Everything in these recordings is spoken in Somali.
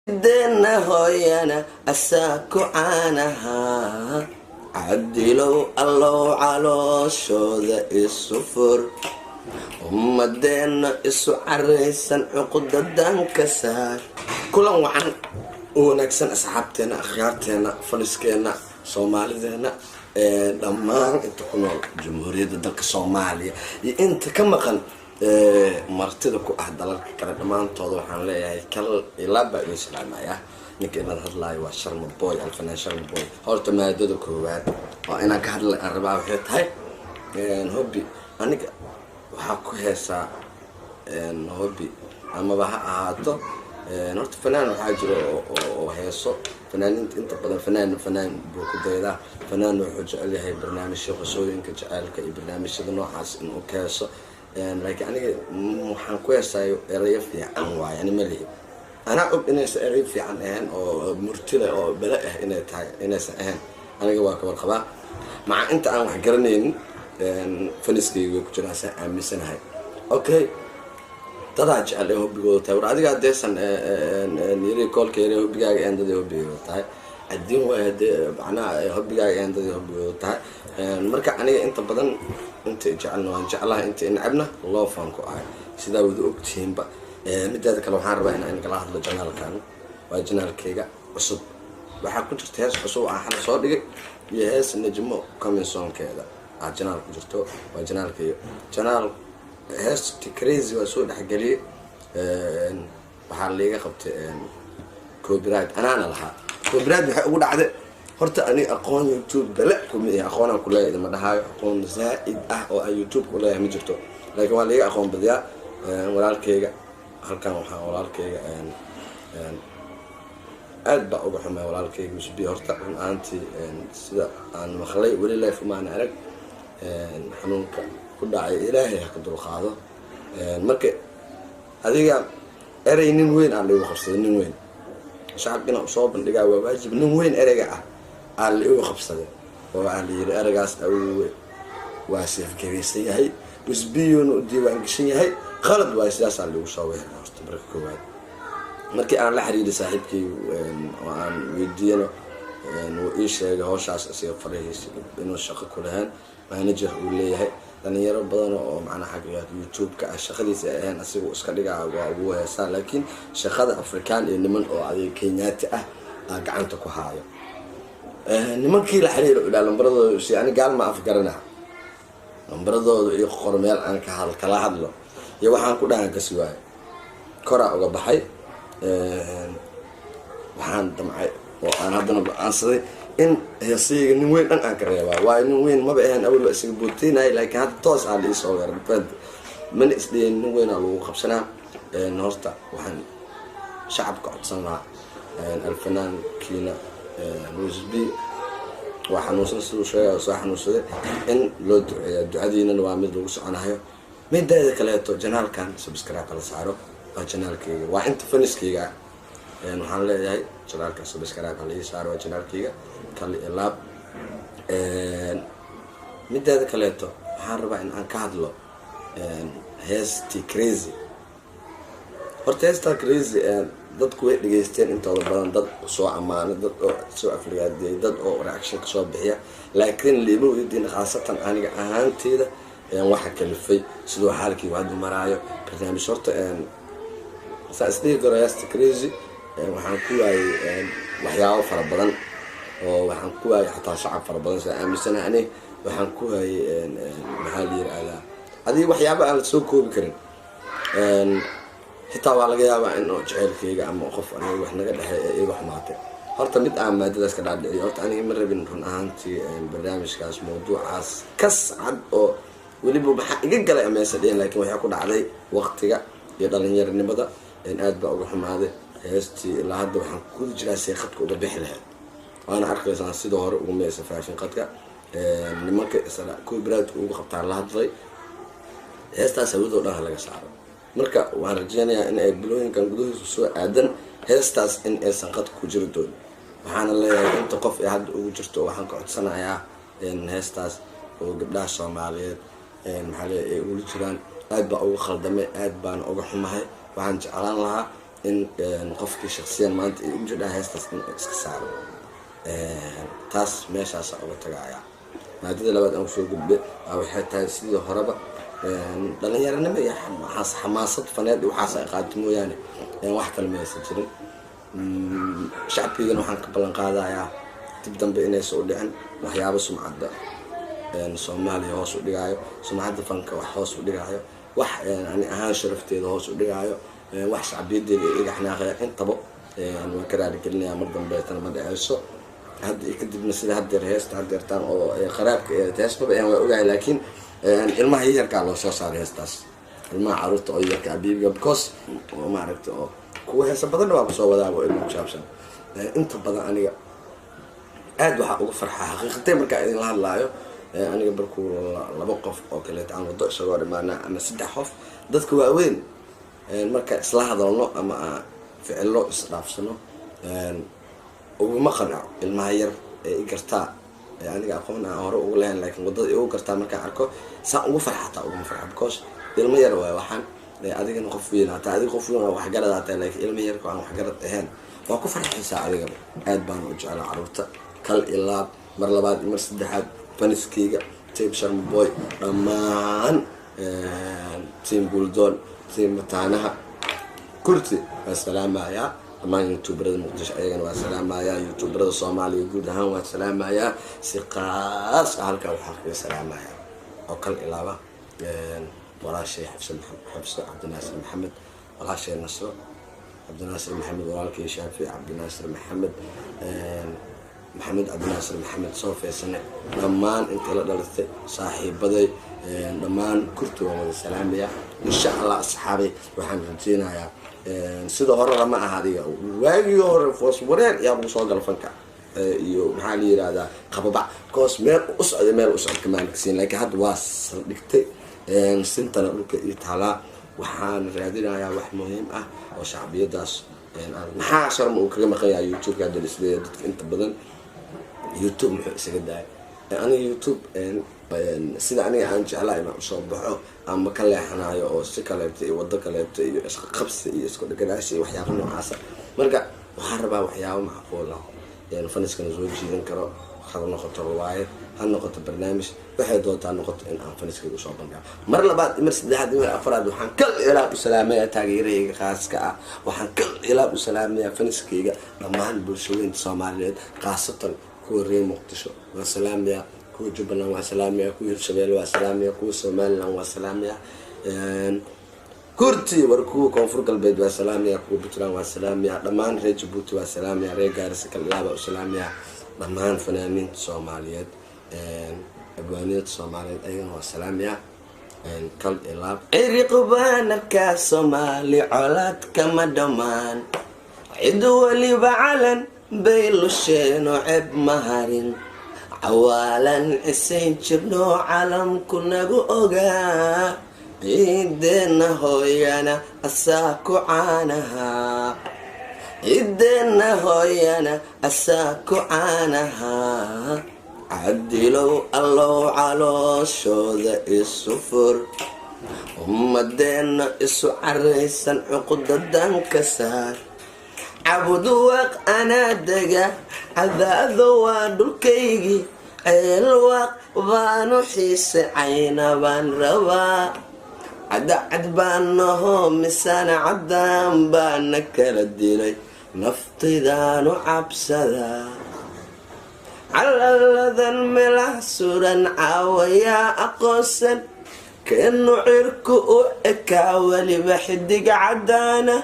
دنا هوينا أساكو عنها عدلو الله على شوذا السفر ومدينا إسو عريسا عقد الدنكسار كلهم وعن ونكسن أصحابتنا أخيارتنا فلسكينا صومالينا دمان انت كنو جمهورية دلك الصومالية انت كم قن martida ku ah dalalka kala dhamaantooda waxaan leeyahay kal ilaba islaamaya ninka inaan hadlayo waa Sharma Boy alfanaan Sharma Boy horta maadada koowaad waa inaan ka hadlay arabaa waxay tahay hobby aniga waxa ku heesaa hobby ama waxa ahaato horta fanaan waxa jiro oo heeso fanaaninta inta badan fanaan buu ku daydaa fanaan wuxuu jecel yahay barnaamijyo qosooyinka jacaylka iyo barnaamijyada noocaas inuu ka heeso لكن أنا محن كويس أريف في عن واي يعني ملي أنا أب إني أريف في عن أهن أو مرتلة أو بلاء إني سأهن أنا جواك والخبا مع أنت أنا وحجرنين فلسطي وكتير عم سنة هاي أوكي تراجع عليه بيقول تاي ورادي قاعد ديسن يري كول كيري بيجا عند ده بيقول تاي الدين واحد أنا بيجا عند ده بيقول تاي مركع أنا أنت بدن أنت جعلنا وجعلها أنت نعبنا الله فانكو عاي سيدا وذو أكتين بقى مدة كلام حاربة إن قال هذا الجنال كانوا وجنال كيجا عصب بحال كنت تهز عصب عن صادق يهز النجمو كم ينسون كذا الجنال كجرتو وجنال كيو جنال هز تكريزي وسود حقلي بحال ليجا خبت كوبرايت أنا لها كوبرايت بحقول عده horta ani aqoon YouTube bala kumid aqoon ku leeyahay ma dhahayo aqoon zaid ah oo YouTube ku leeyahay ma jirto laakiin waa leeyahay aqoon badiya walaalkayga halkan waxa walaalkayga aad ba uga xumay walaalkayga musbi horta aanti sida aan maqlay wali leef ma ana arag xanuunka ku dhacay ilaahay ha ka dul qaado marka adiga eraynin weyn aan lagu qabsaday nin weyn shacabkina soo bandhigaa waa waajib nin weyn erayga ah اللي هو خبصة وعلي أرجعس أو واسف كريسي هاي بس بيون وديوان كشيء هاي خالد واساس اللي وصاوه استبرك كواد مركي أنا لحري لصاحبكي وعن ودينا وإيش هوش عس أسير فريس إنه الشقة كلهن ما نجح وليه هاي لأن يا رب بدنا معنا حاجات يوتيوب كالشقة دي سأهن أسير وإسكاليجا وأبوه سال لكن شقة أفريقيان اللي من أو على كينيات قعنتك وهاي nimankii la xiriir ilaa lambaradooda si ani gaal ma afgaranaha lambaradooda iyo qormeel aan kala hadlo iyo waxaan ku dhahan ka siwaay kora uga baxay waxaan damcay oo aan hadana go'aansaday in heesiga nin weyn aan ka reebaa waa nin weyn ma baahan awal isaga buutinay laakiin hadda toos aan ii soo weerar bad man isdeen nin weyn lagu qabsanaa horta waxaan shacabka codsan lahaa alfanaan kiina نوزبي وحنوصل سوشيا وصح نوصل إن لو دعادينا نوامد لوس أنا هيا من ده كلاته جنال كان سبسكرايب على سعره جنال كي وأنت فنس كيجا يعني حنا هاي جنال كان سبسكرايب على سعره جنال كيجا كلي لاب من ده كلاته حارب إن أنكادلو هستي كريزي هرتيستا كريزي dadku way dhageysteen intooda badan dad soo amaana dad oo soo afriyaadey dad oo reaction ka soo bixiya laakiin liibo idin khaasatan aniga ahaanteeda waxa kalifay sidoo xaalkii wada maraayo barnaamij horta saastii garaysta crazy waxaan ku waayay waxyaabo fara badan oo waxaan ku waayay xataa shacab fara badan sida aamisana ani waxaan ku waayay maxaa la yiraahdaa adii waxyaabo aan soo koobi karin حتى على جيابه إنه جعل كيجا أما خوف أنا وإحنا قد يروح معته هرت ميت عام ما تدرس كده عدي هرت أنا مرة بنكون أنتي برنامج كاس موضوع عس كس عد أو واللي بحق جل أما يسدين لكن ويحكون عليه وقت جا يضل ينير النبضة إن أد بقى وهم هذا هستي لحد وحن كل جلسة يخطك وذبح لها وأنا أعرف إذا صدور وما يسافر عشان قطع لما كسر كل بلاد وخبط على لحد ضي هستا سويت وراها لقى سعره marka waan rajeynayaa in ay bilooyinkan gudahiisa soo aadan heestaas in ay sanqad ku jiro doon waxaan leeyahay inta qof ay hadda ugu jirto waxaan ka codsanayaa in heestaas oo gabdhaha Soomaaliyeed maxaa leeyahay ugu jiraan aad baa ugu khaldamay aad baan uga xumahay waxaan jeclaan lahaa in qofkii shakhsiyan maanta ay u jidhaa heestaas in iska saaro taas meeshaas uga tagaaya. maadada labaad aan kusoo gudbay waxay tahay sidii horeba dhalinyaranimo iyo xamaasad faneed waxaas ay qaato mooyaane wax kale ma aysan jirin. shacabkigana waxaan ka ballan qaadayaa dib dambe inaysan u dhicin waxyaabo sumcadda Soomaaliya hoos u dhigaayo, sumcadda fanka wax hoos u dhigaayo, wax ani ahaan sharafteeda hoos u dhigaayo, wax shacbiyadeeda iga xanaaqaya intaba waan ka raali gelinayaa mar dambe tan ma dhacayso. hadda kadibna sida haddeer heesta haddeertaan oo qaraabka heestaba waa ogahay, laakiin ilmaha yarkaa loo soo saaray heestaas, ilmaha caruurta oo yarka abiibiga because maaragta oo kuwa heesa badanna waa kusoo wadaaba ilmo kusaabsan. inta badan aniga aad waxaa uga farxaa xaqiiqatay markaa idinla hadlaayo aniga barkuu 2 qof oo kaleeta aan wado isagoo dhimaanaa ama 3 qof dadka waaweyn marka isla hadalno ama ficilo isdhaafsano uguma qanaco ilmaha yar ee gartaa aniga aqoon aan hore ugu leeyahay, laakiin wadada igu gartaa markaan arko saa ugu farxataa uguma farxa because ilmo yar waa waxaan adigana qof weyn hata adiga qof weyn wax garad hata, laakiin ilmo yar aan wax garad ahayn waa ku farxaysaa adiga. aad baan u jeclaa caruurta kal ilaa mar labaad mar saddexaad faniskeyga team Sharma Boy dhammaan team Bulldog team Mataanaha kurti assalaamaya dhammaan youtuberada Muqdisho ayagana waa salaamaya, youtuberada Soomaaliya guud ahaan waa salaamaya, si qaas ah halka waxaa ka salaamaya oo kal ilaaba walaashay xabsa Cabdinaasir Maxamed, walaashay Nasro Cabdinaasir Maxamed, walaalkay Shaafi Cabdinaasir Maxamed, محمد عبد الناصر محمد صوفي سنة دمان انت لا دلتي صاحبتي دمان كرتو والسلام يا ان شاء الله اصحابي waxaan rajeenayaa sida hore ma aha adiga waagi hore foos wareer yaa ugu soo gal fanka iyo maxaa la yiraahdaa qababa koos meel u socday meel u socod kamaan siin laakiin hadda waa saldhigtay sintana dhulka iyo taala. waxaan raadinayaa wax muhiim ah oo shacbiyadaas maxaa Sharma uu kaga maqayaa YouTube-ka dadisleeya dadka inta badan YouTube muxuu isaga daay aniga YouTube sida aniga aan jeclahay inaan soo baxo ama ka leexanayo oo si kaleeto iyo wado kaleeto iyo isku qabsi iyo isku dhaganaasho iyo waxyaabo noocaas marka waxaan rabaa waxyaabo macquul ah faniskana soo jiidan karo, ha noqoto riwaayad, ha noqoto barnaamij, waxay doontaa noqoto in aan faniskayga u soo bandhigo. mar labaad mar saddexaad mar afraad waxaan kal ilaab u salaamayaa taageerayga khaaska ah, waxaan kal ilaab u salaamayaa faniskayga dhammaan bulshooyinka Soomaaliyeed khaasatan kuwa reer Muqdisho waa salaamayaa, kuwa Jubbaland waa salaamayaa, kuwa Hirshabelle waa salaamayaa, kuwa Somaliland waa salaamayaa, kurti war kuwa Koonfur Galbeed waa salaamayaa, kuwa Puntland waa salaamayaa, dhammaan reer Djibouti waa salaamayaa, reer Gaarisa kal ilaab u salaamayaa, dhammaan fanaaniinta Soomaaliyeed abwaaniyada Soomaaliyeed ayagana waa salaamayaa kal ilaab. ciriqbaanka Soomaali colaad kama dhamaan cid waliba calan baylusheeno ceeb maharin cawaalan isayn jirno calamku nagu ogaa ciideena hooyana asaa ku caanaha ciideena hooyana asaa ku caanaha cadilow allow calooshooda isu fur ummadeena isu caraysan cuqudadan ka saar cabudwaaq anaa dega cadaado waa dhulkaygii ceelwaaq baanu xiise cayna baan rabaa cadacad baan nahoo misana caddaan baana kala dilay naftaydaanu cabsadaa calaladan melah suran caawayaa aqoonsan keenu cirku u ekaa weliba xidig caddaana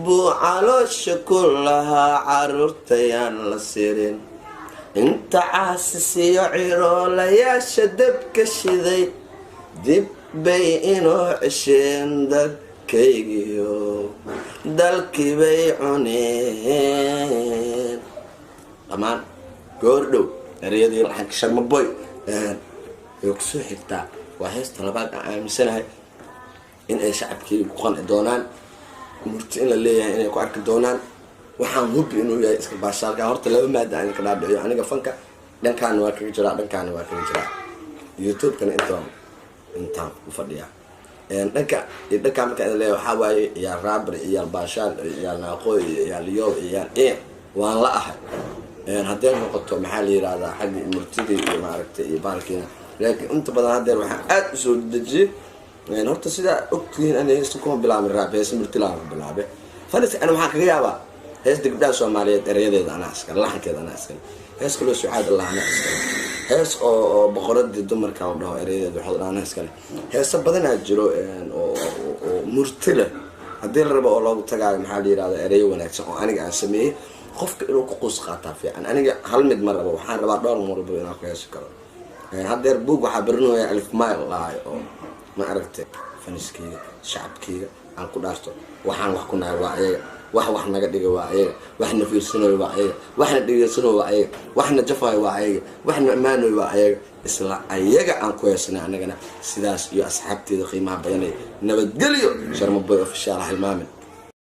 buu caloosha ku lahaa caruurtayaan la sirin inta caasisiyo ciroolayaasha dabka shiday dib bay inoo cesheen dadkaygiyo dalkii bay cuneen. dhammaan goordhow ereyadii laxanka Sharma Boy way ku soo xigtaa waa heesta labaad aan aaminsanahay in ay shacabkii ku qanci doonaan, murti in la leeyahay inay ku arki doonaan. waxaan hubi inuu yahay iska baashaalka horta laba maada aan ka dhaadhiciyo aniga fanka dhankaan waa kaga jiraa dhankaan waa kaga jiraa YouTube-kana intaan u fadhiyaa dhanka marka aan leeyahay waxaa waaye iyaal raabar iyaal baashaal iyaal naaqooy iyaal yool iyaal waan la ahay haddee noqoto maxaa la yidhahdaa xagga murtidii iyo maaragtay iyo baalkiina laakiin inta badan haddeer waxaan aad usoo dejiyey horta sidaa ogtihiin ana heesta kuma bilaabin raab heesta murtilaan ku bilaabe faniska ana waxaan kaga yaabaa heesta gabdhaha soomaaliyeed erayadeeda anaa iskale laxankeeda anaa iskale hees kaloo sucaad allah anaa iskale hees oo boqoradii dumarka la dhaho erayadeeda waxood anaa iskale heesa badanaa jiro oo murti leh haddii la rabo oo loogu tagaayo maxaa la yidhahdaa erayo wanaagsan oo aniga aan sameeyey qofka inuu ku quus qaataa fiican aniga hal mid ma rabo waxaan rabaa dhowr marba inaan ku heesi karo haddeer buug waxaa barinooya alif mail lahay oo ma aragtay faniskeyga shacabkeyga aan ku dhaarto waxaan wax ku nahay waa ayaga wax naga dhiga waa ayaga waxna fiirsanayo waa ayaga waxna dhegeysanayo waa ayaga waxna jafayo waa ayaga waxna ammaanayo waa ayaga isla ayaga aan ku heesanay anagana sidaas iyo asxaabteeda qiimaha badanay nabadgelyo Sharma Boy official hilmaamin